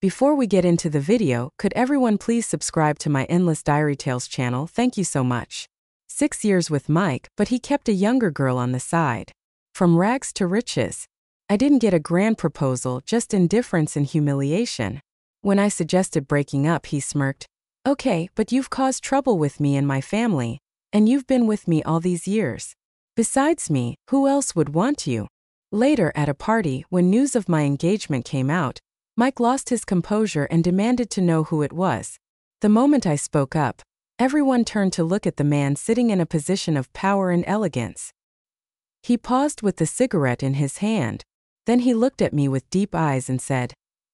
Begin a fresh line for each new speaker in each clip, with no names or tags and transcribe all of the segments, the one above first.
Before we get into the video, could everyone please subscribe to my Endless Diary Tales channel? Thank you so much. 6 years with Mike, but he kept a younger girl on the side. From rags to riches. I didn't get a grand proposal, just indifference and humiliation. When I suggested breaking up, he smirked. Okay, but you've caused trouble with me and my family, and you've been with me all these years. Besides me, who else would want you? Later at a party, when news of my engagement came out, Mike lost his composure and demanded to know who it was. The moment I spoke up, everyone turned to look at the man sitting in a position of power and elegance. He paused with the cigarette in his hand. Then he looked at me with deep eyes and said,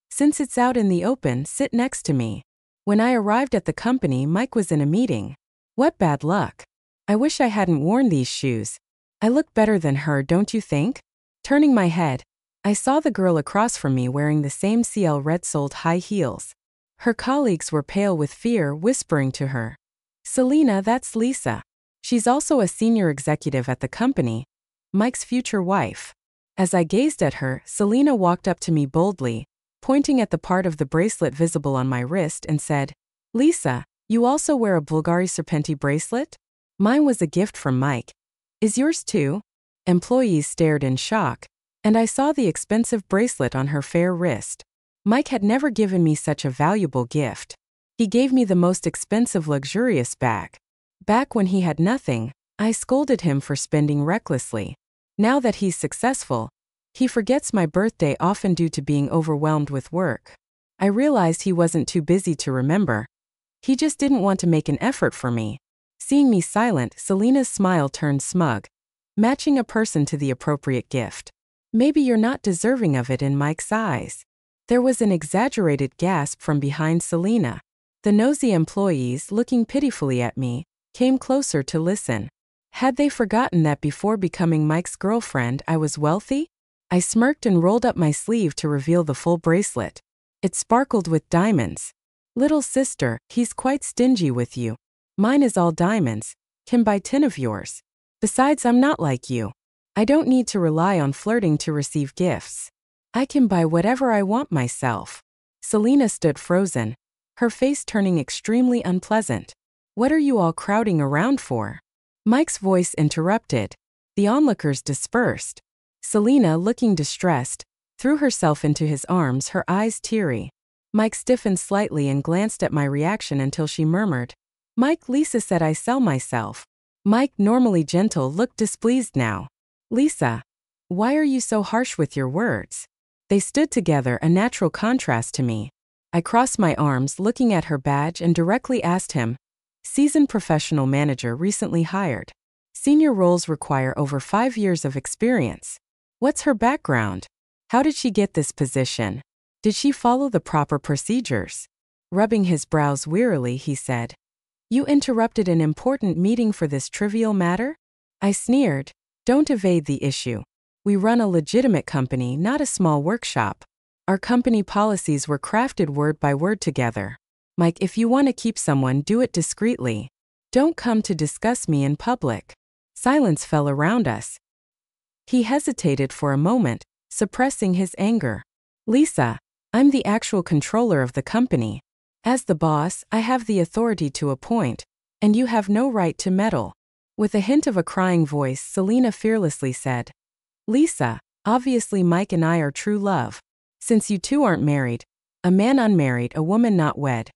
"Since it's out in the open, sit next to me." When I arrived at the company, Mike was in a meeting. What bad luck. I wish I hadn't worn these shoes. I look better than her, don't you think? Turning my head, I saw the girl across from me wearing the same CL red-soled high heels. Her colleagues were pale with fear, whispering to her, "Selena, that's Lisa. She's also a senior executive at the company, Mike's future wife." As I gazed at her, Selena walked up to me boldly, pointing at the part of the bracelet visible on my wrist and said, "Lisa, you also wear a Bulgari Serpenti bracelet? Mine was a gift from Mike. Is yours too?" Employees stared in shock, and I saw the expensive bracelet on her fair wrist. Mike had never given me such a valuable gift. He gave me the most expensive luxurious bag. Back when he had nothing, I scolded him for spending recklessly. Now that he's successful, he forgets my birthday often due to being overwhelmed with work. I realized he wasn't too busy to remember. He just didn't want to make an effort for me. Seeing me silent, Selena's smile turned smug, matching a person to the appropriate gift. "Maybe you're not deserving of it in Mike's eyes." There was an exaggerated gasp from behind Selena. The nosy employees, looking pitifully at me, came closer to listen. Had they forgotten that before becoming Mike's girlfriend, I was wealthy? I smirked and rolled up my sleeve to reveal the full bracelet. It sparkled with diamonds. "Little sister, he's quite stingy with you. Mine is all diamonds. Can buy 10 of yours. Besides, I'm not like you. I don't need to rely on flirting to receive gifts. I can buy whatever I want myself." Selena stood frozen, her face turning extremely unpleasant. "What are you all crowding around for?" Mike's voice interrupted. The onlookers dispersed. Selena, looking distressed, threw herself into his arms, her eyes teary. Mike stiffened slightly and glanced at my reaction until she murmured, "Mike, Lisa said I sell myself." Mike, normally gentle, looked displeased now. "Lisa, why are you so harsh with your words?" They stood together, a natural contrast to me. I crossed my arms, looking at her badge, and directly asked him, "Seasoned professional manager recently hired. Senior roles require over 5 years of experience. What's her background? How did she get this position? Did she follow the proper procedures?" Rubbing his brows wearily, he said, "You interrupted an important meeting for this trivial matter?" I sneered. "Don't evade the issue. We run a legitimate company, not a small workshop. Our company policies were crafted word by word together. Mike, if you want to keep someone, do it discreetly. Don't come to discuss me in public." Silence fell around us. He hesitated for a moment, suppressing his anger. "Lisa, I'm the actual controller of the company. As the boss, I have the authority to appoint, and you have no right to meddle." With a hint of a crying voice, Selena fearlessly said, "Lisa, obviously Mike and I are true love. Since you two aren't married, a man unmarried, a woman not wed,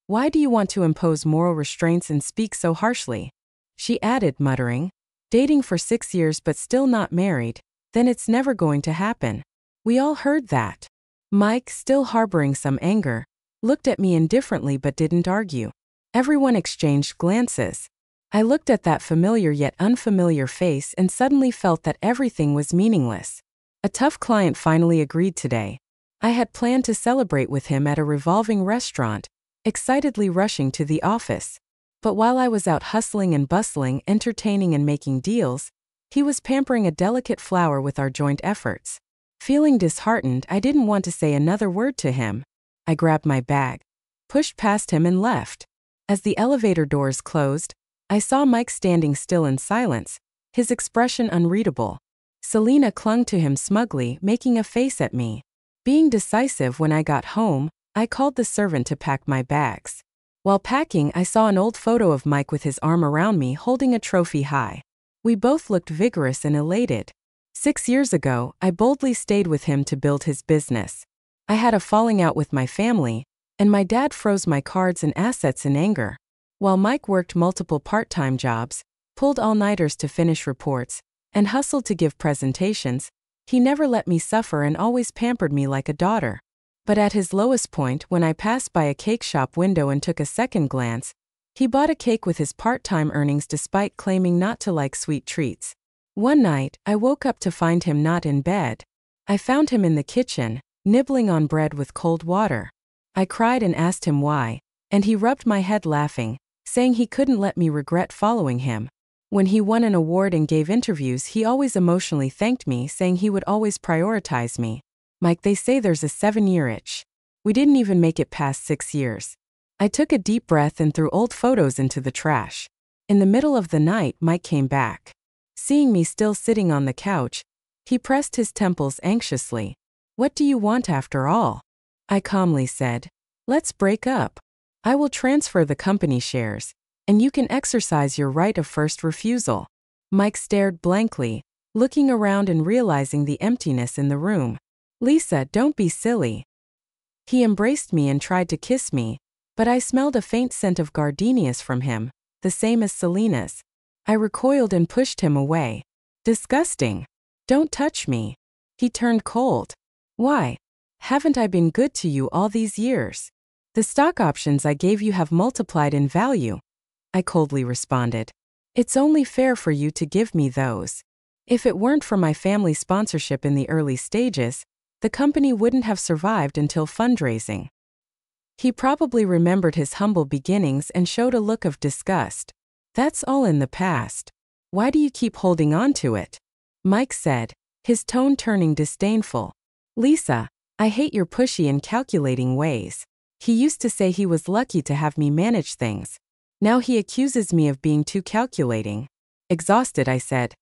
why do you want to impose moral restraints and speak so harshly?" She added, muttering, "Dating for 6 years but still not married, then it's never going to happen." We all heard that. Mike, still harboring some anger, looked at me indifferently but didn't argue. Everyone exchanged glances. I looked at that familiar yet unfamiliar face and suddenly felt that everything was meaningless. A tough client finally agreed today. I had planned to celebrate with him at a revolving restaurant, excitedly rushing to the office. But while I was out hustling and bustling, entertaining and making deals, he was pampering a delicate flower with our joint efforts. Feeling disheartened, I didn't want to say another word to him. I grabbed my bag, pushed past him and left. As the elevator doors closed, I saw Mike standing still in silence, his expression unreadable. Selena clung to him smugly, making a face at me. Being decisive when I got home, I called the servant to pack my bags. While packing, I saw an old photo of Mike with his arm around me holding a trophy high. We both looked vigorous and elated. 6 years ago, I boldly stayed with him to build his business. I had a falling out with my family, and my dad froze my cards and assets in anger. While Mike worked multiple part-time jobs, pulled all-nighters to finish reports, and hustled to give presentations, he never let me suffer and always pampered me like a daughter. But at his lowest point, when I passed by a cake shop window and took a second glance, he bought a cake with his part-time earnings despite claiming not to like sweet treats. One night, I woke up to find him not in bed. I found him in the kitchen, nibbling on bread with cold water. I cried and asked him why, and he rubbed my head laughing, saying he couldn't let me regret following him. When he won an award and gave interviews, he always emotionally thanked me, saying he would always prioritize me. Mike, they say there's a 7-year itch. We didn't even make it past 6 years. I took a deep breath and threw old photos into the trash. In the middle of the night, Mike came back. Seeing me still sitting on the couch, he pressed his temples anxiously. "What do you want after all?" I calmly said, "Let's break up. I will transfer the company shares, and you can exercise your right of first refusal." Mike stared blankly, looking around and realizing the emptiness in the room. "Lisa, don't be silly." He embraced me and tried to kiss me, but I smelled a faint scent of gardenias from him, the same as Selena's. I recoiled and pushed him away. "Disgusting. Don't touch me." He turned cold. "Why? Haven't I been good to you all these years? The stock options I gave you have multiplied in value." I coldly responded. "It's only fair for you to give me those. If it weren't for my family sponsorship in the early stages, the company wouldn't have survived until fundraising." He probably remembered his humble beginnings and showed a look of disgust. "That's all in the past. Why do you keep holding on to it?" Mike said, his tone turning disdainful. "Lisa, I hate your pushy and calculating ways. He used to say he was lucky to have me manage things. Now he accuses me of being too calculating." Exhausted, I said,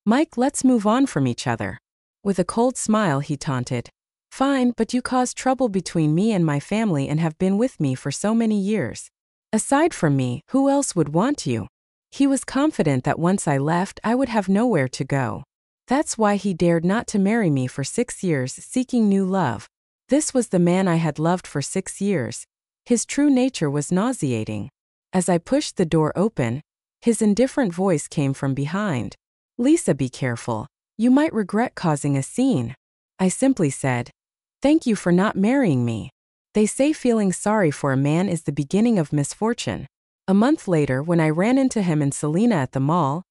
"Mike, let's move on from each other." With a cold smile, he taunted, "Fine, but you caused trouble between me and my family and have been with me for so many years. Aside from me, who else would want you?" He was confident that once I left, I would have nowhere to go. That's why he dared not to marry me for 6 years, seeking new love. This was the man I had loved for 6 years. His true nature was nauseating. As I pushed the door open, his indifferent voice came from behind. "Lisa, be careful. You might regret causing a scene." I simply said, "Thank you for not marrying me." They say feeling sorry for a man is the beginning of misfortune. A month later, when I ran into him and Selena at the mall,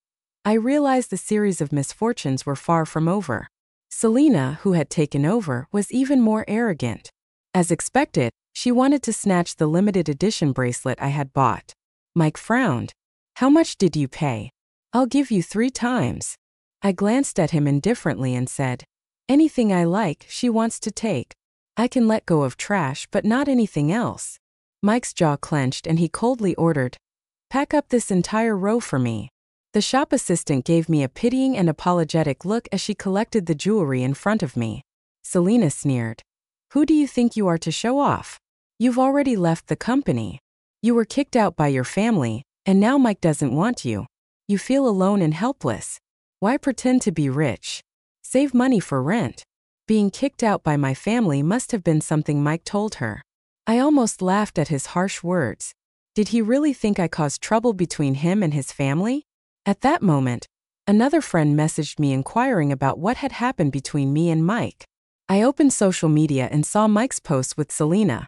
I realized the series of misfortunes were far from over. Selena, who had taken over, was even more arrogant. As expected, she wanted to snatch the limited edition bracelet I had bought. Mike frowned. "How much did you pay?" "I'll give you 3 times. I glanced at him indifferently and said, "Anything I like, she wants to take. I can let go of trash, but not anything else." Mike's jaw clenched and he coldly ordered, "Pack up this entire row for me." The shop assistant gave me a pitying and apologetic look as she collected the jewelry in front of me. Selena sneered, "Who do you think you are to show off? You've already left the company. You were kicked out by your family, and now Mike doesn't want you. You feel alone and helpless. Why pretend to be rich? Save money for rent." Being kicked out by my family must have been something Mike told her. I almost laughed at his harsh words. Did he really think I caused trouble between him and his family? At that moment, another friend messaged me inquiring about what had happened between me and Mike. I opened social media and saw Mike's post with Selena.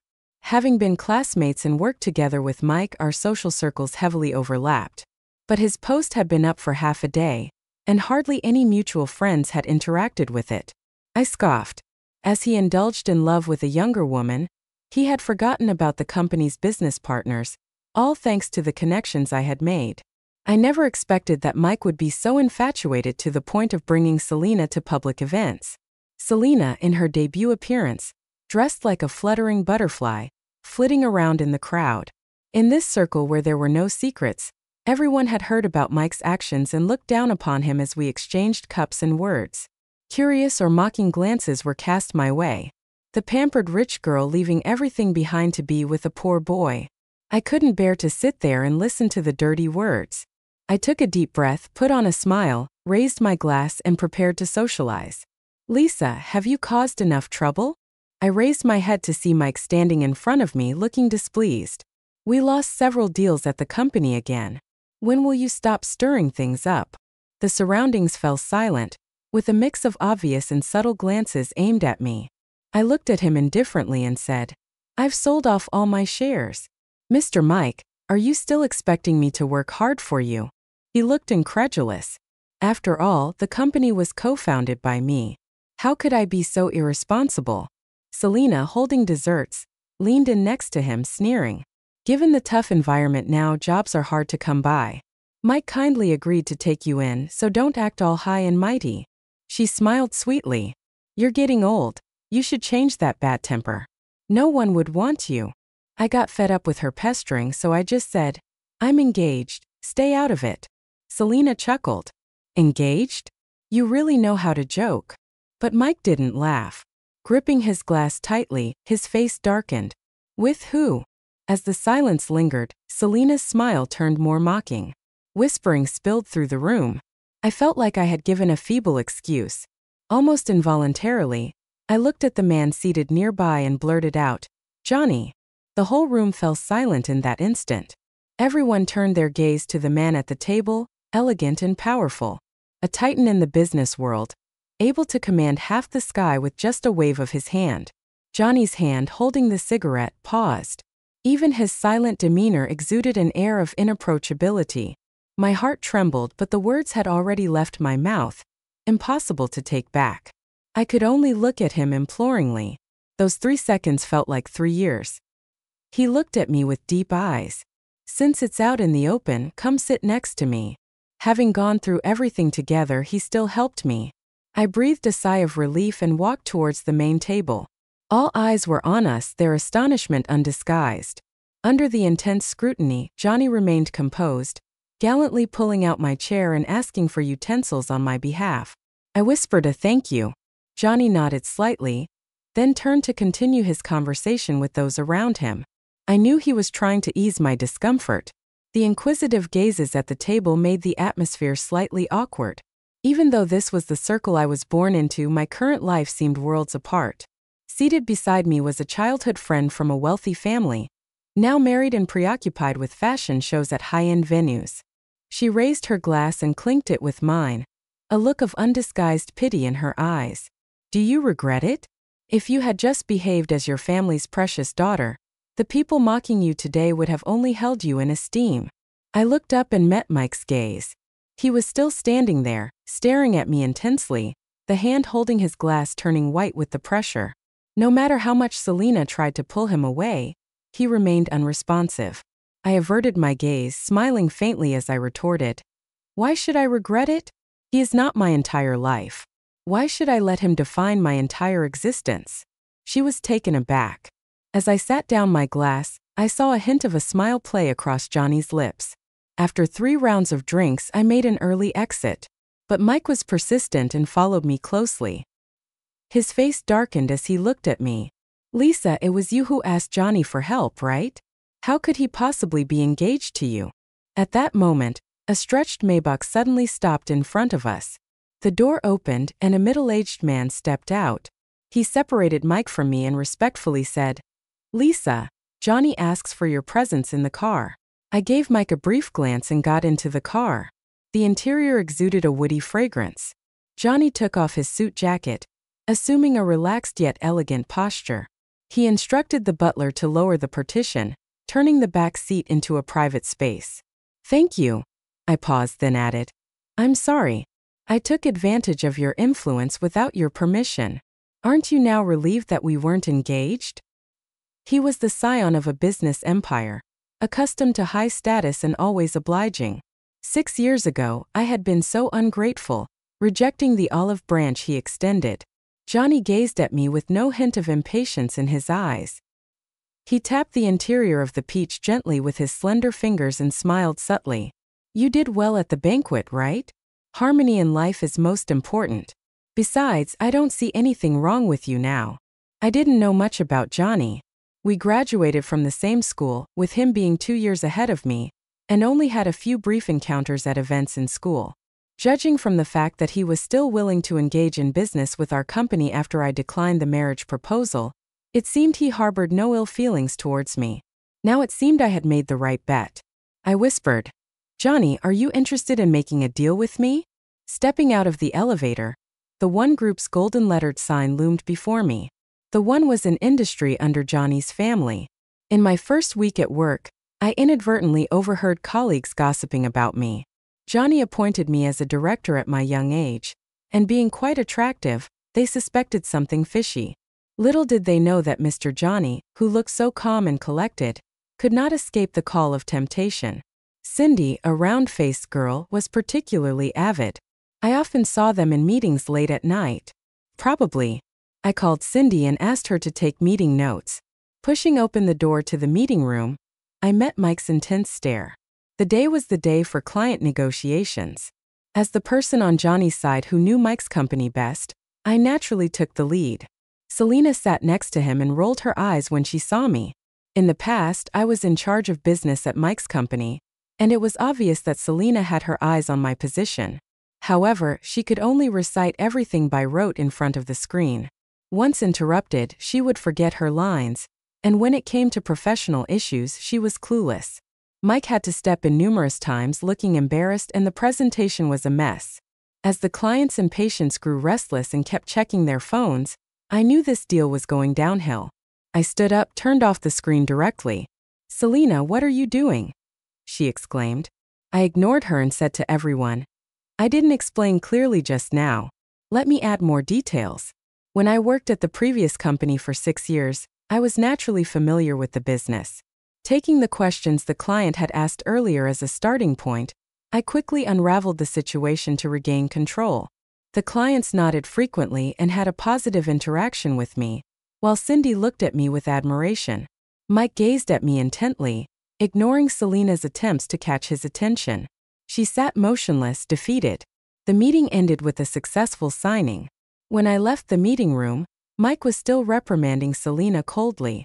Having been classmates and worked together with Mike, our social circles heavily overlapped. But his post had been up for half a day, and hardly any mutual friends had interacted with it. I scoffed. As he indulged in love with a younger woman, he had forgotten about the company's business partners, all thanks to the connections I had made. I never expected that Mike would be so infatuated to the point of bringing Selena to public events. Selena, in her debut appearance, dressed like a fluttering butterfly, flitting around in the crowd. In this circle where there were no secrets, everyone had heard about Mike's actions and looked down upon him as we exchanged cups and words. Curious or mocking glances were cast my way. The pampered rich girl leaving everything behind to be with a poor boy. I couldn't bear to sit there and listen to the dirty words. I took a deep breath, put on a smile, raised my glass and prepared to socialize. Lisa, have you caused enough trouble? I raised my head to see Mike standing in front of me looking displeased. We lost several deals at the company again. When will you stop stirring things up? The surroundings fell silent, with a mix of obvious and subtle glances aimed at me. I looked at him indifferently and said, I've sold off all my shares. Mr. Mike, are you still expecting me to work hard for you? He looked incredulous. After all, the company was co-founded by me. How could I be so irresponsible? Selena, holding desserts, leaned in next to him, sneering. Given the tough environment now, jobs are hard to come by. Mike kindly agreed to take you in, so don't act all high and mighty. She smiled sweetly. You're getting old. You should change that bad temper. No one would want you. I got fed up with her pestering, so I just said, I'm engaged, stay out of it. Selena chuckled. Engaged? You really know how to joke. But Mike didn't laugh. Gripping his glass tightly, his face darkened. With who? As the silence lingered, Selena's smile turned more mocking. Whispering spilled through the room. I felt like I had given a feeble excuse. Almost involuntarily, I looked at the man seated nearby and blurted out, Johnny. The whole room fell silent in that instant. Everyone turned their gaze to the man at the table, elegant and powerful. A titan in the business world, able to command half the sky with just a wave of his hand. Johnny's hand holding the cigarette paused. Even his silent demeanor exuded an air of inapproachability. My heart trembled, but the words had already left my mouth. Impossible to take back. I could only look at him imploringly. Those 3 seconds felt like 3 years. He looked at me with deep eyes. Since it's out in the open, come sit next to me. Having gone through everything together, he still helped me. I breathed a sigh of relief and walked towards the main table. All eyes were on us, their astonishment undisguised. Under the intense scrutiny, Johnny remained composed, gallantly pulling out my chair and asking for utensils on my behalf. I whispered a thank you. Johnny nodded slightly, then turned to continue his conversation with those around him. I knew he was trying to ease my discomfort. The inquisitive gazes at the table made the atmosphere slightly awkward. Even though this was the circle I was born into, my current life seemed worlds apart. Seated beside me was a childhood friend from a wealthy family, now married and preoccupied with fashion shows at high-end venues. She raised her glass and clinked it with mine, a look of undisguised pity in her eyes. Do you regret it? If you had just behaved as your family's precious daughter, the people mocking you today would have only held you in esteem. I looked up and met Mike's gaze. He was still standing there, staring at me intensely, the hand holding his glass turning white with the pressure. No matter how much Selena tried to pull him away, he remained unresponsive. I averted my gaze, smiling faintly as I retorted, Why should I regret it? He is not my entire life. Why should I let him define my entire existence? She was taken aback. As I sat down my glass, I saw a hint of a smile play across Johnny's lips. After 3 rounds of drinks, I made an early exit. But Mike was persistent and followed me closely. His face darkened as he looked at me. Lisa, it was you who asked Johnny for help, right? How could he possibly be engaged to you? At that moment, a stretched Maybach suddenly stopped in front of us. The door opened and a middle-aged man stepped out. He separated Mike from me and respectfully said, Lisa, Johnny asks for your presence in the car. I gave Mike a brief glance and got into the car. The interior exuded a woody fragrance. Johnny took off his suit jacket, assuming a relaxed yet elegant posture. He instructed the butler to lower the partition, turning the back seat into a private space. Thank you. I paused, then added, I'm sorry. I took advantage of your influence without your permission. Aren't you now relieved that we weren't engaged? He was the scion of a business empire, accustomed to high status and always obliging. 6 years ago, I had been so ungrateful, rejecting the olive branch he extended. Johnny gazed at me with no hint of impatience in his eyes. He tapped the interior of the peach gently with his slender fingers and smiled subtly. You did well at the banquet, right? Harmony in life is most important. Besides, I don't see anything wrong with you now. I didn't know much about Johnny. We graduated from the same school, with him being 2 years ahead of me, and only had a few brief encounters at events in school. Judging from the fact that he was still willing to engage in business with our company after I declined the marriage proposal, it seemed he harbored no ill feelings towards me. Now it seemed I had made the right bet. I whispered, "Johnny, are you interested in making a deal with me?" Stepping out of the elevator, the One Group's golden-lettered sign loomed before me. The One was an industry under Johnny's family. In my first week at work, I inadvertently overheard colleagues gossiping about me. Johnny appointed me as a director at my young age, and being quite attractive, they suspected something fishy. Little did they know that Mr. Johnny, who looked so calm and collected, could not escape the call of temptation. Cindy, a round-faced girl, was particularly avid. I often saw them in meetings late at night. Probably. I called Cindy and asked her to take meeting notes. Pushing open the door to the meeting room, I met Mike's intense stare. The day was the day for client negotiations. As the person on Johnny's side who knew Mike's company best, I naturally took the lead. Selena sat next to him and rolled her eyes when she saw me. In the past, I was in charge of business at Mike's company, and it was obvious that Selena had her eyes on my position. However, she could only recite everything by rote in front of the screen. Once interrupted, she would forget her lines, and when it came to professional issues, she was clueless. Mike had to step in numerous times looking embarrassed, and the presentation was a mess. As the clients and patients grew restless and kept checking their phones, I knew this deal was going downhill. I stood up, turned off the screen directly. "Selena, what are you doing?" she exclaimed. I ignored her and said to everyone, "I didn't explain clearly just now. Let me add more details. When I worked at the previous company for 6 years, I was naturally familiar with the business. Taking the questions the client had asked earlier as a starting point, I quickly unraveled the situation to regain control. The clients nodded frequently and had a positive interaction with me, while Cindy looked at me with admiration. Mike gazed at me intently, ignoring Selena's attempts to catch his attention. She sat motionless, defeated. The meeting ended with a successful signing. When I left the meeting room, Mike was still reprimanding Selena coldly.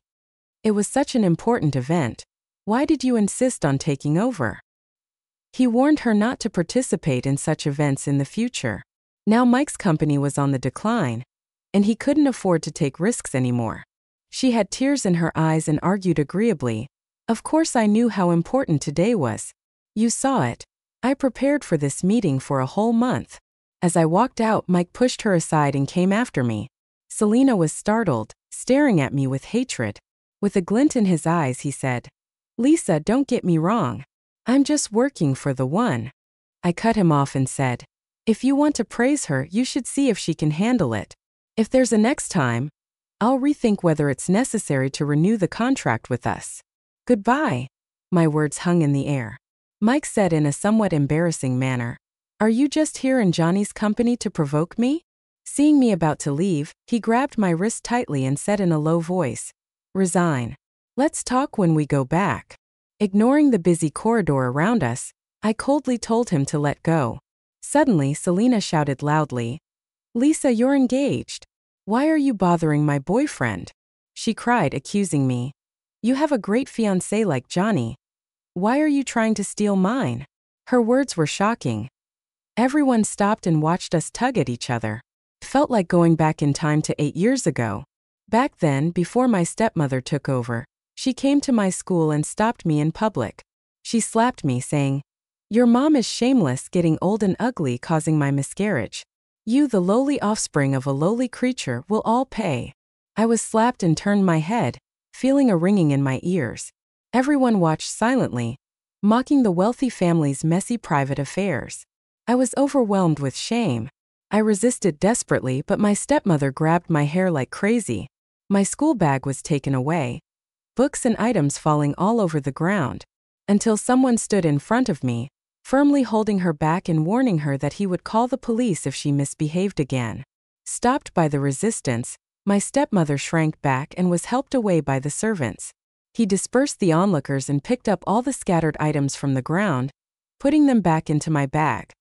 "It was such an important event. Why did you insist on taking over?" He warned her not to participate in such events in the future. Now Mike's company was on the decline, and he couldn't afford to take risks anymore. She had tears in her eyes and argued agreeably, "Of course I knew how important today was. You saw it. I prepared for this meeting for a whole month." As I walked out, Mike pushed her aside and came after me. Selena was startled, staring at me with hatred. With a glint in his eyes, he said, "Lisa, don't get me wrong. I'm just working for the One." I cut him off and said, "If you want to praise her, you should see if she can handle it. If there's a next time, I'll rethink whether it's necessary to renew the contract with us. Goodbye." My words hung in the air. Mike said in a somewhat embarrassing manner, "Are you just here in Johnny's company to provoke me?" Seeing me about to leave, he grabbed my wrist tightly and said in a low voice, "Resign. Let's talk when we go back." Ignoring the busy corridor around us, I coldly told him to let go. Suddenly, Selena shouted loudly, "Lisa, you're engaged. Why are you bothering my boyfriend?" She cried, accusing me. "You have a great fiancé like Johnny. Why are you trying to steal mine?" Her words were shocking. Everyone stopped and watched us tug at each other. It felt like going back in time to 8 years ago. Back then, before my stepmother took over, she came to my school and stopped me in public. She slapped me, saying, "Your mom is shameless, getting old and ugly, causing my miscarriage. You, the lowly offspring of a lowly creature, will all pay." I was slapped and turned my head, feeling a ringing in my ears. Everyone watched silently, mocking the wealthy family's messy private affairs. I was overwhelmed with shame. I resisted desperately, but my stepmother grabbed my hair like crazy. My school bag was taken away, books and items falling all over the ground, until someone stood in front of me, firmly holding her back and warning her that he would call the police if she misbehaved again. Stopped by the resistance, my stepmother shrank back and was helped away by the servants. He dispersed the onlookers and picked up all the scattered items from the ground, putting them back into my bag.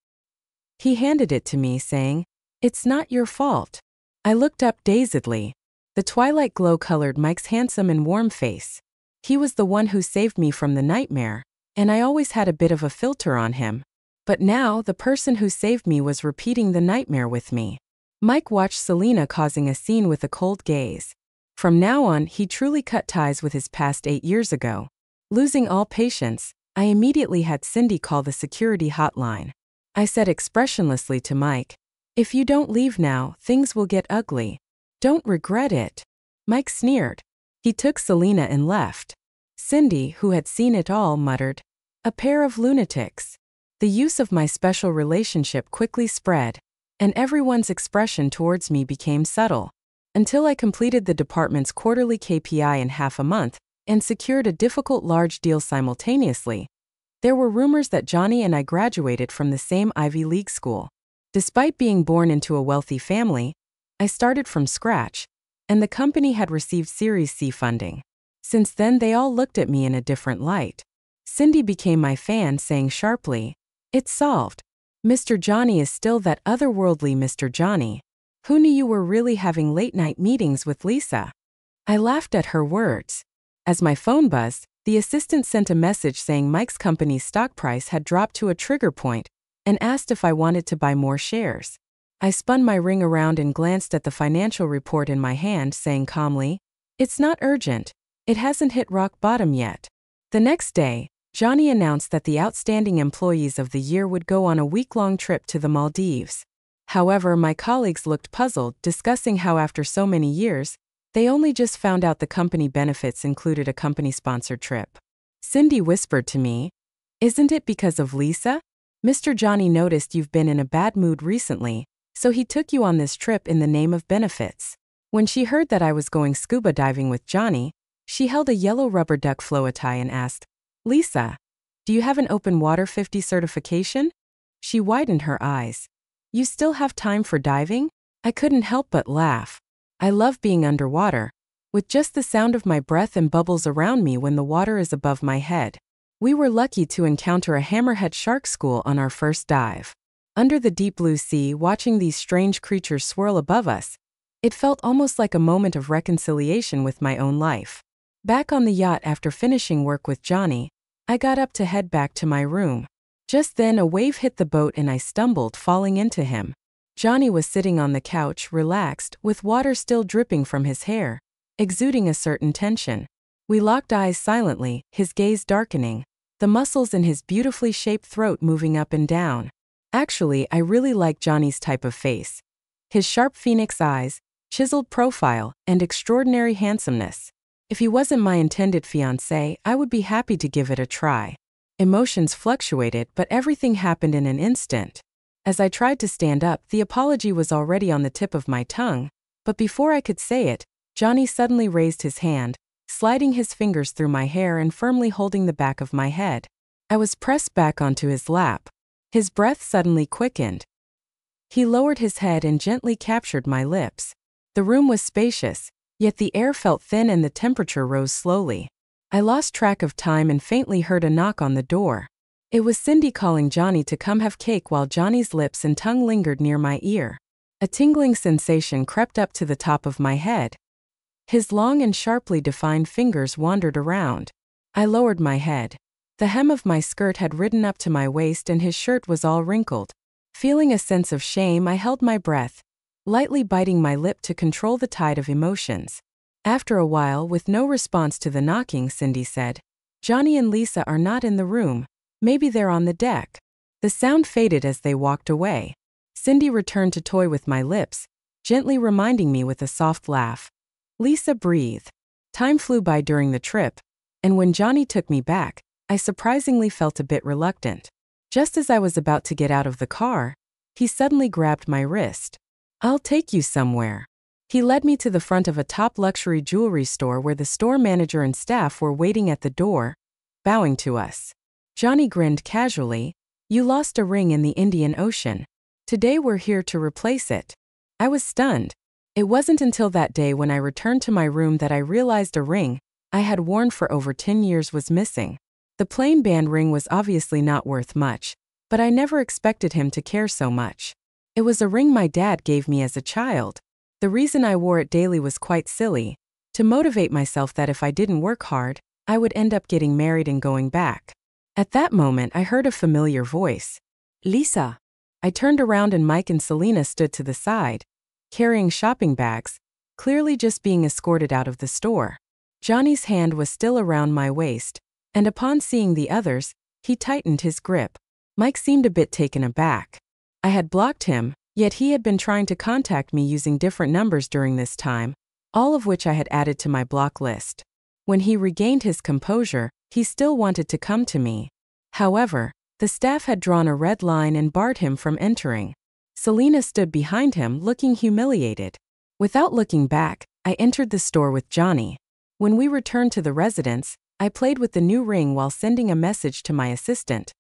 He handed it to me, saying, "It's not your fault." I looked up dazedly. The twilight glow colored Mike's handsome and warm face. He was the one who saved me from the nightmare, and I always had a bit of a filter on him. But now, the person who saved me was repeating the nightmare with me. Mike watched Selena causing a scene with a cold gaze. From now on, he truly cut ties with his past 8 years ago. Losing all patience, I immediately had Cindy call the security hotline. I said expressionlessly to Mike, "If you don't leave now, things will get ugly. Don't regret it." Mike sneered. He took Selena and left. Cindy, who had seen it all, muttered, "A pair of lunatics." The use of my special relationship quickly spread, and everyone's expression towards me became subtle. Until I completed the department's quarterly KPI in half a month and secured a difficult large deal simultaneously. There were rumors that Johnny and I graduated from the same Ivy League school. Despite being born into a wealthy family, I started from scratch, and the company had received Series C funding. Since then, they all looked at me in a different light. Cindy became my fan, saying sharply, "It's solved. Mr. Johnny is still that otherworldly Mr. Johnny. Who knew you were really having late-night meetings with Lisa?" I laughed at her words. As my phone buzzed, the assistant sent a message saying Mike's company's stock price had dropped to a trigger point and asked if I wanted to buy more shares. I spun my ring around and glanced at the financial report in my hand, saying calmly, "It's not urgent. It hasn't hit rock bottom yet." The next day, Johnny announced that the outstanding employees of the year would go on a week-long trip to the Maldives. However, my colleagues looked puzzled, discussing how after so many years, they only just found out the company benefits included a company-sponsored trip. Cindy whispered to me, "Isn't it because of Lisa? Mr. Johnny noticed you've been in a bad mood recently, so he took you on this trip in the name of benefits." When she heard that I was going scuba diving with Johnny, she held a yellow rubber duck floatie and asked, "Lisa, do you have an open water 50 certification?" She widened her eyes. "You still have time for diving?" I couldn't help but laugh. I love being underwater, with just the sound of my breath and bubbles around me when the water is above my head. We were lucky to encounter a hammerhead shark school on our first dive. Under the deep blue sea, watching these strange creatures swirl above us, it felt almost like a moment of reconciliation with my own life. Back on the yacht after finishing work with Johnny, I got up to head back to my room. Just then a wave hit the boat and I stumbled, falling into him. Johnny was sitting on the couch, relaxed, with water still dripping from his hair, exuding a certain tension. We locked eyes silently, his gaze darkening, the muscles in his beautifully shaped throat moving up and down. Actually, I really like Johnny's type of face. His sharp phoenix eyes, chiseled profile, and extraordinary handsomeness. If he wasn't my intended fiancé, I would be happy to give it a try. Emotions fluctuated, but everything happened in an instant. As I tried to stand up, the apology was already on the tip of my tongue, but before I could say it, Johnny suddenly raised his hand, sliding his fingers through my hair and firmly holding the back of my head. I was pressed back onto his lap. His breath suddenly quickened. He lowered his head and gently captured my lips. The room was spacious, yet the air felt thin and the temperature rose slowly. I lost track of time and faintly heard a knock on the door. It was Cindy calling Johnny to come have cake while Johnny's lips and tongue lingered near my ear. A tingling sensation crept up to the top of my head. His long and sharply defined fingers wandered around. I lowered my head. The hem of my skirt had ridden up to my waist and his shirt was all wrinkled. Feeling a sense of shame, I held my breath, lightly biting my lip to control the tide of emotions. After a while, with no response to the knocking, Cindy said, "Johnny and Lisa are not in the room. Maybe they're on the deck." The sound faded as they walked away. Cindy returned to toy with my lips, gently reminding me with a soft laugh. Lisa breathed. Time flew by during the trip, and when Johnny took me back, I surprisingly felt a bit reluctant. Just as I was about to get out of the car, he suddenly grabbed my wrist. "I'll take you somewhere." He led me to the front of a top luxury jewelry store where the store manager and staff were waiting at the door, bowing to us. Johnny grinned casually. "You lost a ring in the Indian Ocean. Today we're here to replace it." I was stunned. It wasn't until that day when I returned to my room that I realized a ring I had worn for over 10 years was missing. The plain band ring was obviously not worth much, but I never expected him to care so much. It was a ring my dad gave me as a child. The reason I wore it daily was quite silly, to motivate myself that if I didn't work hard, I would end up getting married and going back. At that moment, I heard a familiar voice. Lisa. I turned around and Mike and Selena stood to the side, carrying shopping bags, clearly just being escorted out of the store. Johnny's hand was still around my waist, and upon seeing the others, he tightened his grip. Mike seemed a bit taken aback. I had blocked him, yet he had been trying to contact me using different numbers during this time, all of which I had added to my block list. When he regained his composure, he still wanted to come to me. However, the staff had drawn a red line and barred him from entering. Selena stood behind him, looking humiliated. Without looking back, I entered the store with Johnny. When we returned to the residence, I played with the new ring while sending a message to my assistant.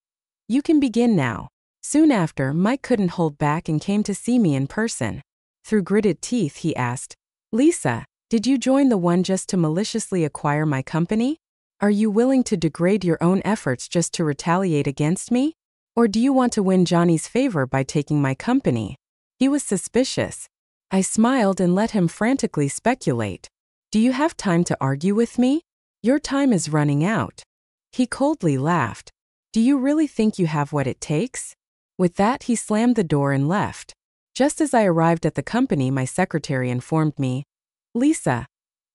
You can begin now. Soon after, Mike couldn't hold back and came to see me in person. Through gritted teeth, he asked, Lisa, did you join the one just to maliciously acquire my company? Are you willing to degrade your own efforts just to retaliate against me? Or do you want to win Johnny's favor by taking my company? He was suspicious. I smiled and let him frantically speculate. Do you have time to argue with me? Your time is running out. He coldly laughed. Do you really think you have what it takes? With that, he slammed the door and left. Just as I arrived at the company, my secretary informed me, Lisa,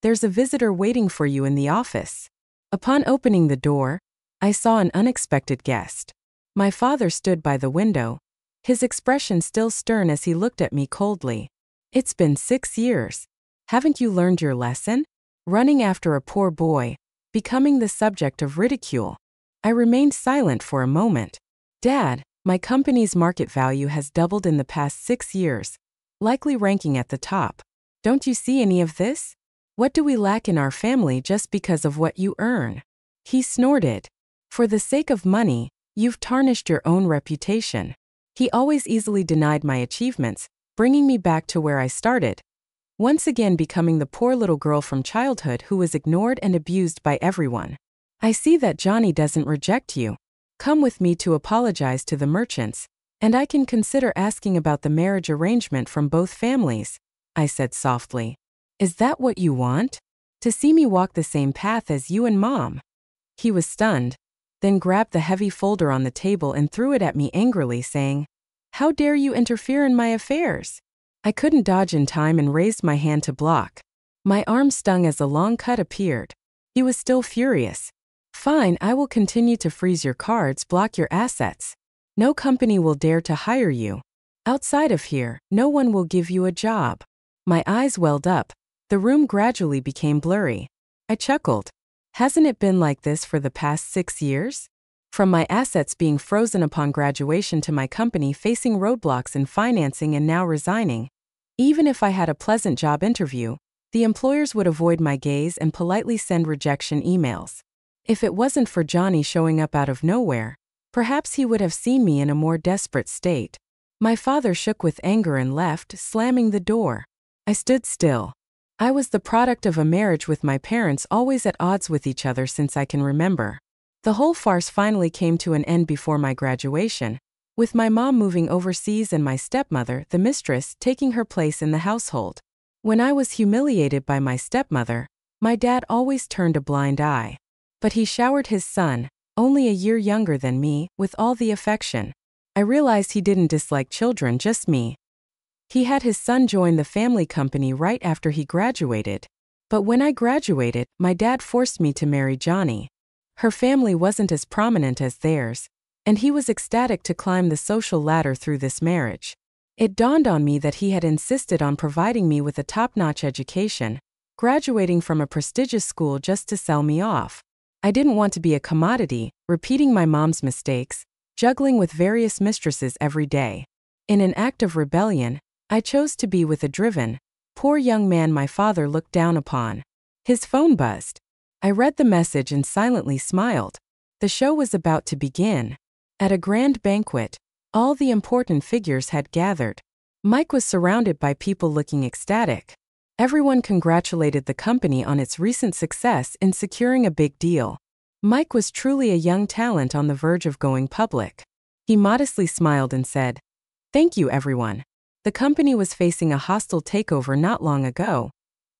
there's a visitor waiting for you in the office. Upon opening the door, I saw an unexpected guest. My father stood by the window, his expression still stern as he looked at me coldly. It's been 6 years. Haven't you learned your lesson? Running after a poor boy, becoming the subject of ridicule. I remained silent for a moment. Dad, my company's market value has doubled in the past 6 years, likely ranking at the top. Don't you see any of this? What do we lack in our family just because of what you earn? He snorted. For the sake of money, you've tarnished your own reputation. He always easily denied my achievements, bringing me back to where I started. Once again becoming the poor little girl from childhood who was ignored and abused by everyone. I see that Johnny doesn't reject you. Come with me to apologize to the merchants, and I can consider asking about the marriage arrangement from both families, I said softly. Is that what you want? To see me walk the same path as you and Mom? He was stunned, then grabbed the heavy folder on the table and threw it at me angrily, saying, How dare you interfere in my affairs? I couldn't dodge in time and raised my hand to block. My arm stung as a long cut appeared. He was still furious. Fine, I will continue to freeze your cards, block your assets. No company will dare to hire you. Outside of here, no one will give you a job. My eyes welled up. The room gradually became blurry. I chuckled. Hasn't it been like this for the past 6 years? From my assets being frozen upon graduation to my company facing roadblocks in financing and now resigning. Even if I had a pleasant job interview, the employers would avoid my gaze and politely send rejection emails. If it wasn't for Johnny showing up out of nowhere, perhaps he would have seen me in a more desperate state. My father shook with anger and left, slamming the door. I stood still. I was the product of a marriage with my parents always at odds with each other since I can remember. The whole farce finally came to an end before my graduation, with my mom moving overseas and my stepmother, the mistress, taking her place in the household. When I was humiliated by my stepmother, my dad always turned a blind eye. But he showered his son, only a year younger than me, with all the affection. I realized he didn't dislike children, just me. He had his son join the family company right after he graduated. But when I graduated, my dad forced me to marry Johnny. Her family wasn't as prominent as theirs, and he was ecstatic to climb the social ladder through this marriage. It dawned on me that he had insisted on providing me with a top-notch education, graduating from a prestigious school just to sell me off. I didn't want to be a commodity, repeating my mom's mistakes, juggling with various mistresses every day. In an act of rebellion, I chose to be with a driven, poor young man my father looked down upon. His phone buzzed. I read the message and silently smiled. The show was about to begin. At a grand banquet, all the important figures had gathered. Mike was surrounded by people looking ecstatic. Everyone congratulated the company on its recent success in securing a big deal. Mike was truly a young talent on the verge of going public. He modestly smiled and said, "Thank you, everyone. The company was facing a hostile takeover not long ago,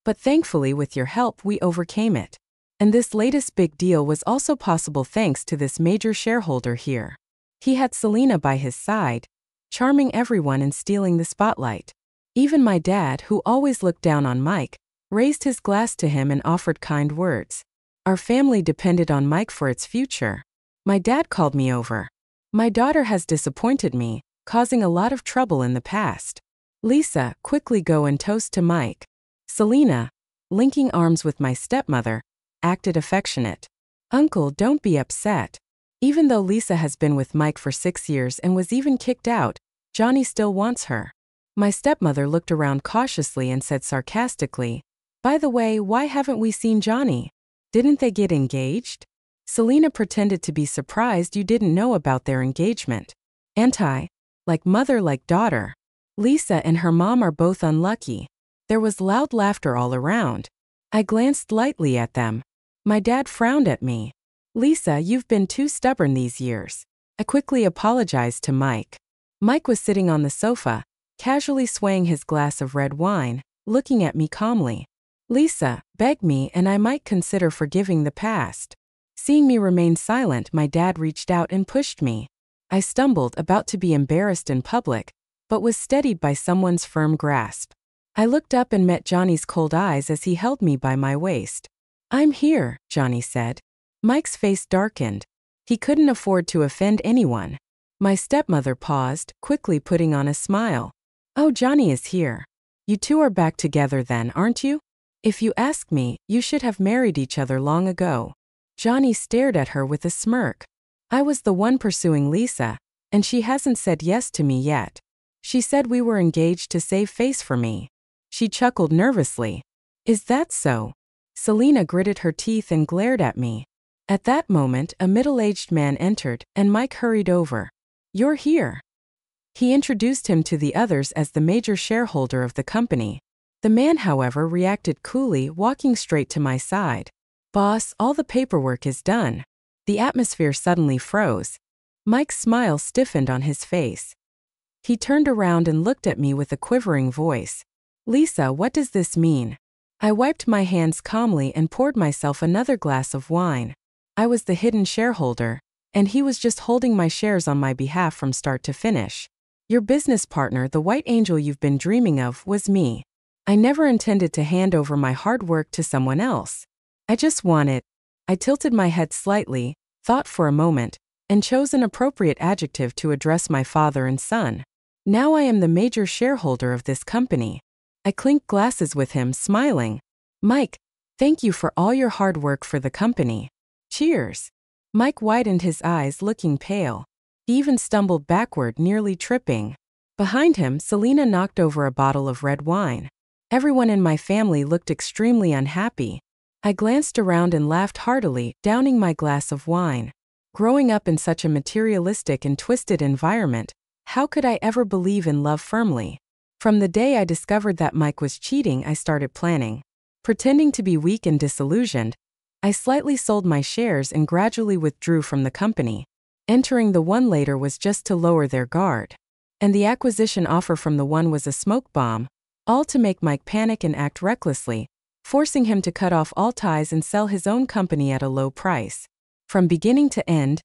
but thankfully with your help we overcame it. And this latest big deal was also possible thanks to this major shareholder here. He had Selena by his side, charming everyone and stealing the spotlight. Even my dad, who always looked down on Mike, raised his glass to him and offered kind words. Our family depended on Mike for its future. My dad called me over. My daughter has disappointed me, causing a lot of trouble in the past. Lisa, quickly go and toast to Mike. Selena, linking arms with my stepmother, acted affectionate. Uncle, don't be upset. Even though Lisa has been with Mike for 6 years and was even kicked out, Johnny still wants her. My stepmother looked around cautiously and said sarcastically, by the way, why haven't we seen Johnny? Didn't they get engaged? Selena pretended to be surprised you didn't know about their engagement. Like mother like daughter. Lisa and her mom are both unlucky. There was loud laughter all around. I glanced lightly at them. My dad frowned at me. Lisa, you've been too stubborn these years. I quickly apologized to Mike. Mike was sitting on the sofa, casually swaying his glass of red wine, looking at me calmly. Lisa, beg me and I might consider forgiving the past. Seeing me remain silent, my dad reached out and pushed me. I stumbled, about to be embarrassed in public, but was steadied by someone's firm grasp. I looked up and met Johnny's cold eyes as he held me by my waist. I'm here, Johnny said. Mike's face darkened. He couldn't afford to offend anyone. My stepmother paused, quickly putting on a smile. Oh, Johnny is here. You two are back together then, aren't you? If you ask me, you should have married each other long ago. Johnny stared at her with a smirk. I was the one pursuing Lisa, and she hasn't said yes to me yet. She said we were engaged to save face for me. She chuckled nervously. Is that so? Selena gritted her teeth and glared at me. At that moment, a middle-aged man entered, and Mike hurried over. You're here. He introduced him to the others as the major shareholder of the company. The man, however, reacted coolly, walking straight to my side. Boss, all the paperwork is done. The atmosphere suddenly froze. Mike's smile stiffened on his face. He turned around and looked at me with a quivering voice. Lisa, what does this mean? I wiped my hands calmly and poured myself another glass of wine. I was the hidden shareholder, and he was just holding my shares on my behalf from start to finish. Your business partner, the white angel you've been dreaming of, was me. I never intended to hand over my hard work to someone else. I just wanted. I tilted my head slightly, thought for a moment, and chose an appropriate adjective to address my father and son. Now I am the major shareholder of this company. I clinked glasses with him, smiling. Mike, thank you for all your hard work for the company. Cheers. Mike widened his eyes, looking pale. He even stumbled backward, nearly tripping. Behind him, Selena knocked over a bottle of red wine. Everyone in my family looked extremely unhappy. I glanced around and laughed heartily, downing my glass of wine. Growing up in such a materialistic and twisted environment, how could I ever believe in love firmly? From the day I discovered that Mike was cheating, I started planning. Pretending to be weak and disillusioned, I slightly sold my shares and gradually withdrew from the company. Entering the one later was just to lower their guard. And the acquisition offer from the one was a smoke bomb, all to make Mike panic and act recklessly, forcing him to cut off all ties and sell his own company at a low price. From beginning to end,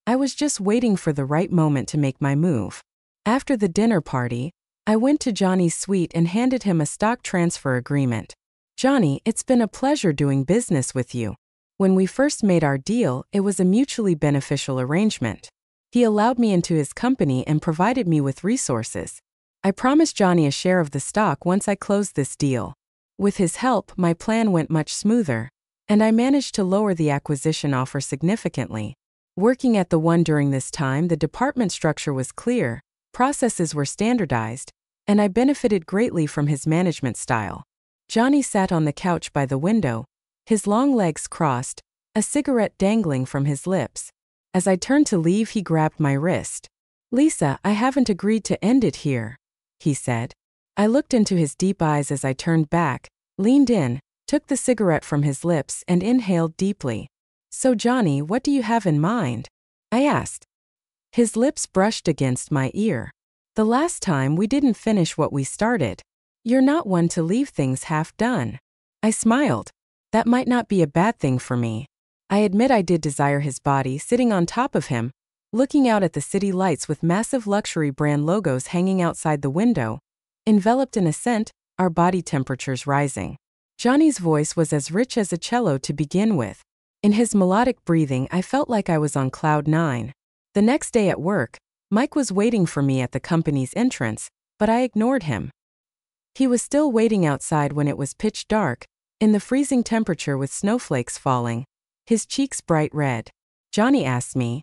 I was just waiting for the right moment to make my move. After the dinner party, I went to Johnny's suite and handed him a stock transfer agreement. Johnny, it's been a pleasure doing business with you. When we first made our deal, it was a mutually beneficial arrangement. He allowed me into his company and provided me with resources. I promised Johnny a share of the stock once I closed this deal. With his help, my plan went much smoother, and I managed to lower the acquisition offer significantly. Working at the one during this time, the department structure was clear, processes were standardized, and I benefited greatly from his management style. Johnny sat on the couch by the window, his long legs crossed, a cigarette dangling from his lips. As I turned to leave, he grabbed my wrist. Lisa, I haven't agreed to end it here, he said. I looked into his deep eyes as I turned back, leaned in, took the cigarette from his lips and inhaled deeply. So Johnny, what do you have in mind? I asked. His lips brushed against my ear. The last time we didn't finish what we started. You're not one to leave things half done. I smiled. That might not be a bad thing for me. I admit I did desire his body sitting on top of him, looking out at the city lights with massive luxury brand logos hanging outside the window. Enveloped in a scent, our body temperatures rising. Johnny's voice was as rich as a cello to begin with. In his melodic breathing, I felt like I was on cloud 9. The next day at work, Mike was waiting for me at the company's entrance, but I ignored him. He was still waiting outside when it was pitch dark, in the freezing temperature with snowflakes falling, his cheeks bright red. Johnny asked me,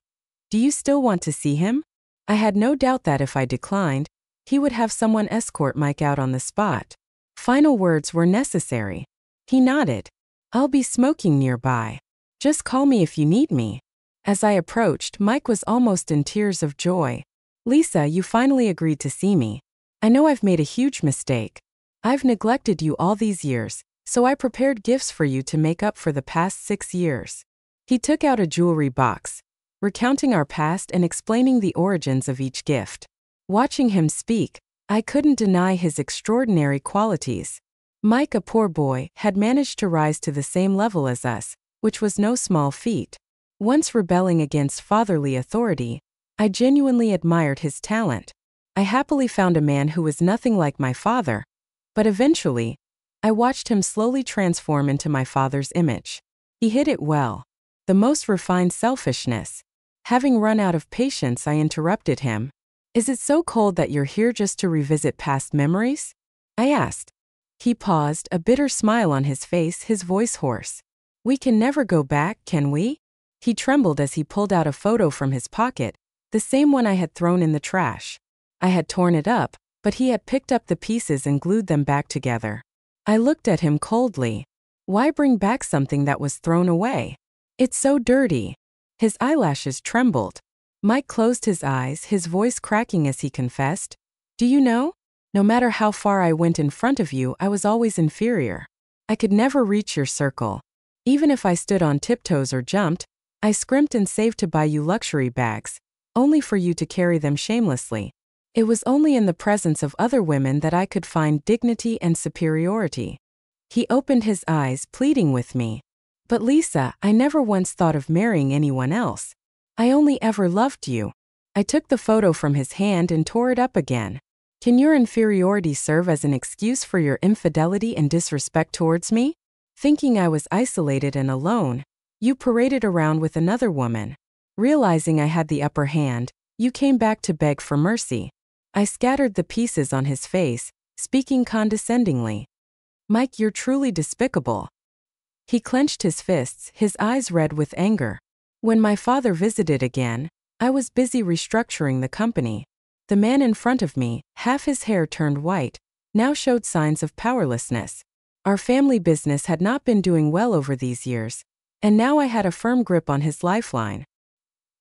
"Do you still want to see him?" I had no doubt that if I declined, he would have someone escort Mike out on the spot. Final words were necessary. He nodded. "I'll be smoking nearby. Just call me if you need me." As I approached, Mike was almost in tears of joy. "Lisa, you finally agreed to see me. I know I've made a huge mistake. I've neglected you all these years, so I prepared gifts for you to make up for the past 6 years." He took out a jewelry box, recounting our past and explaining the origins of each gift. Watching him speak, I couldn't deny his extraordinary qualities. Mike, a poor boy, had managed to rise to the same level as us, which was no small feat. Once rebelling against fatherly authority, I genuinely admired his talent. I happily found a man who was nothing like my father, but eventually, I watched him slowly transform into my father's image. He hid it well. The most refined selfishness. Having run out of patience, I interrupted him. "Is it so cold that you're here just to revisit past memories?" I asked. He paused, a bitter smile on his face, his voice hoarse. "We can never go back, can we?" He trembled as he pulled out a photo from his pocket, the same one I had thrown in the trash. I had torn it up, but he had picked up the pieces and glued them back together. I looked at him coldly. Why bring back something that was thrown away? It's so dirty. His eyelashes trembled. Mike closed his eyes, his voice cracking as he confessed, "Do you know? No matter how far I went in front of you, I was always inferior. I could never reach your circle. Even if I stood on tiptoes or jumped, I scrimped and saved to buy you luxury bags, only for you to carry them shamelessly. It was only in the presence of other women that I could find dignity and superiority." He opened his eyes, pleading with me. "But Lisa, I never once thought of marrying anyone else. I only ever loved you." I took the photo from his hand and tore it up again. "Can your inferiority serve as an excuse for your infidelity and disrespect towards me? Thinking I was isolated and alone, you paraded around with another woman. Realizing I had the upper hand, you came back to beg for mercy." I scattered the pieces on his face, speaking condescendingly. "Mike, you're truly despicable." He clenched his fists, his eyes red with anger. When my father visited again, I was busy restructuring the company. The man in front of me, half his hair turned white, now showed signs of powerlessness. Our family business had not been doing well over these years, and now I had a firm grip on his lifeline.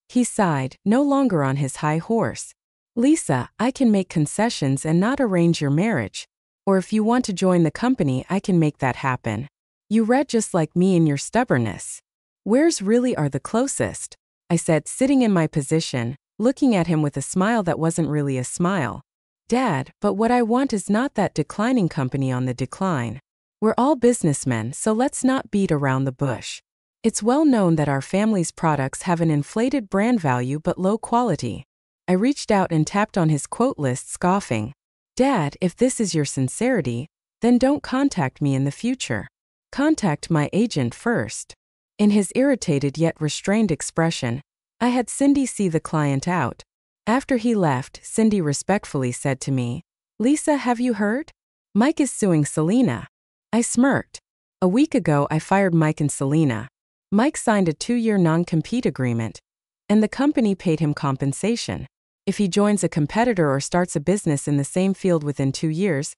He sighed, no longer on his high horse. "Lisa, I can make concessions and not arrange your marriage. Or if you want to join the company, I can make that happen. You read just like me in your stubbornness. Where's really are the closest?" I said, sitting in my position, looking at him with a smile that wasn't really a smile. "Dad, but what I want is not that declining company on the decline. We're all businessmen, so let's not beat around the bush. It's well known that our family's products have an inflated brand value but low quality." I reached out and tapped on his quote list, scoffing. "Dad, if this is your sincerity, then don't contact me in the future. Contact my agent first." In his irritated yet restrained expression, I had Cindy see the client out. After he left, Cindy respectfully said to me, "Lisa, have you heard? Mike is suing Selena." I smirked. A week ago, I fired Mike and Selena. Mike signed a 2-year non-compete agreement, and the company paid him compensation. If he joins a competitor or starts a business in the same field within 2 years,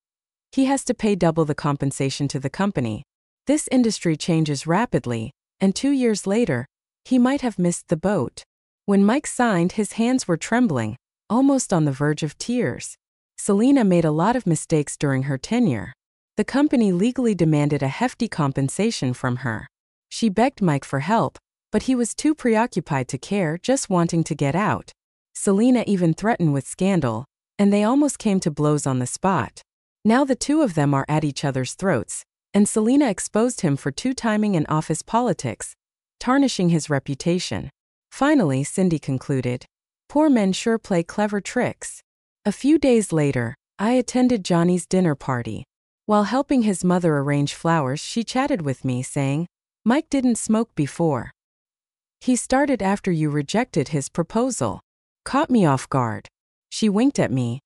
he has to pay double the compensation to the company. This industry changes rapidly, and 2 years later, he might have missed the boat. When Mike signed, his hands were trembling, almost on the verge of tears. Selena made a lot of mistakes during her tenure. The company legally demanded a hefty compensation from her. She begged Mike for help, but he was too preoccupied to care, just wanting to get out. Selena even threatened with scandal, and they almost came to blows on the spot. Now the two of them are at each other's throats, and Selena exposed him for two-timing in office politics, tarnishing his reputation. Finally, Cindy concluded, "Poor men sure play clever tricks." A few days later, I attended Johnny's dinner party. While helping his mother arrange flowers, she chatted with me, saying, "Mike didn't smoke before. He started after you rejected his proposal." Caught me off guard. She winked at me.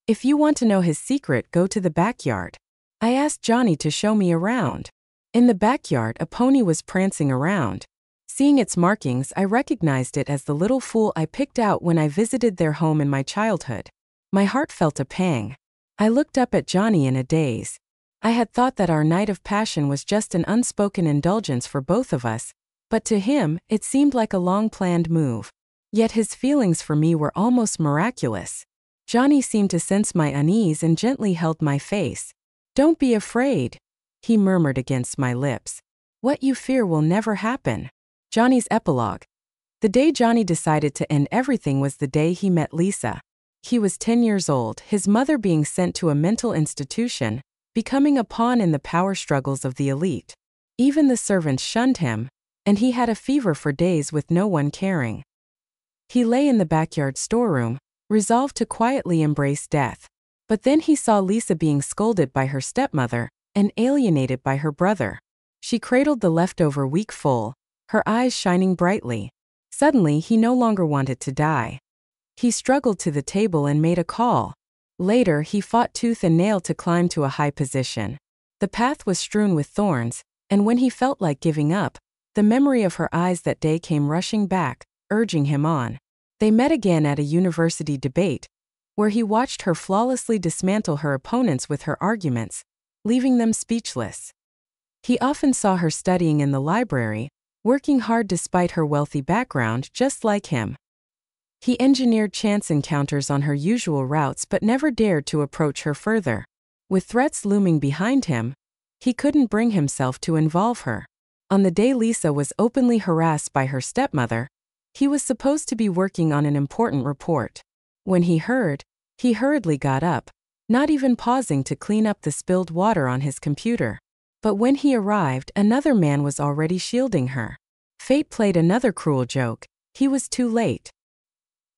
"If you want to know his secret, go to the backyard." I asked Johnny to show me around. In the backyard, a pony was prancing around. Seeing its markings, I recognized it as the little fool I picked out when I visited their home in my childhood. My heart felt a pang. I looked up at Johnny in a daze. I had thought that our night of passion was just an unspoken indulgence for both of us, but to him, it seemed like a long-planned move. Yet his feelings for me were almost miraculous. Johnny seemed to sense my unease and gently held my face. "Don't be afraid," he murmured against my lips. "What you fear will never happen." Johnny's epilogue. The day Johnny decided to end everything was the day he met Lisa. He was 10 years old, his mother being sent to a mental institution, becoming a pawn in the power struggles of the elite. Even the servants shunned him, and he had a fever for days with no one caring. He lay in the backyard storeroom, resolved to quietly embrace death. But then he saw Lisa being scolded by her stepmother and alienated by her brother. She cradled the leftover week full, her eyes shining brightly. Suddenly, he no longer wanted to die. He struggled to the table and made a call. Later, he fought tooth and nail to climb to a high position. The path was strewn with thorns, and when he felt like giving up, the memory of her eyes that day came rushing back, urging him on. They met again at a university debate, where he watched her flawlessly dismantle her opponents with her arguments, leaving them speechless. He often saw her studying in the library, working hard despite her wealthy background, just like him. He engineered chance encounters on her usual routes but never dared to approach her further. With threats looming behind him, he couldn't bring himself to involve her. On the day Lisa was openly harassed by her stepmother, he was supposed to be working on an important report. When he hurriedly got up, not even pausing to clean up the spilled water on his computer. But when he arrived, another man was already shielding her. Fate played another cruel joke. He was too late.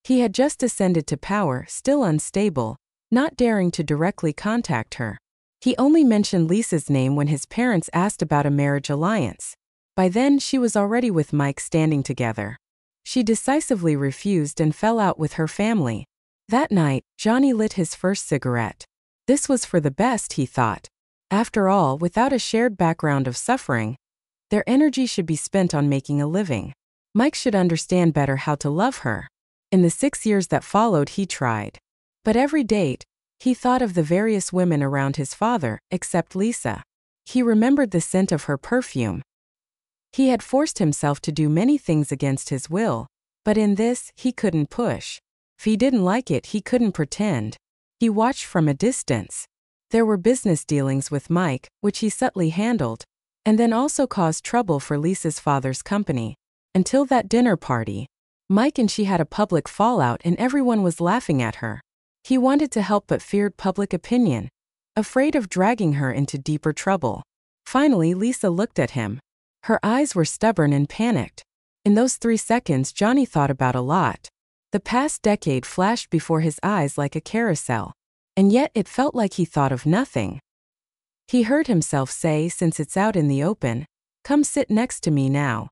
He had just ascended to power, still unstable, not daring to directly contact her. He only mentioned Lisa's name when his parents asked about a marriage alliance. By then, she was already with Mike, standing together. She decisively refused and fell out with her family. That night, Johnny lit his first cigarette. This was for the best, he thought. After all, without a shared background of suffering, their energy should be spent on making a living. Mike should understand better how to love her. In the 6 years that followed, he tried. But every date, he thought of the various women around his father, except Lisa. He remembered the scent of her perfume. He had forced himself to do many things against his will, but in this, he couldn't push. If he didn't like it, he couldn't pretend. He watched from a distance. There were business dealings with Mike, which he subtly handled, and then also caused trouble for Lisa's father's company. Until that dinner party, Mike and she had a public fallout and everyone was laughing at her. He wanted to help but feared public opinion, afraid of dragging her into deeper trouble. Finally, Lisa looked at him. Her eyes were stubborn and panicked. In those 3 seconds, Johnny thought about a lot. The past decade flashed before his eyes like a carousel, and yet it felt like he thought of nothing. He heard himself say, "Since it's out in the open, come sit next to me now."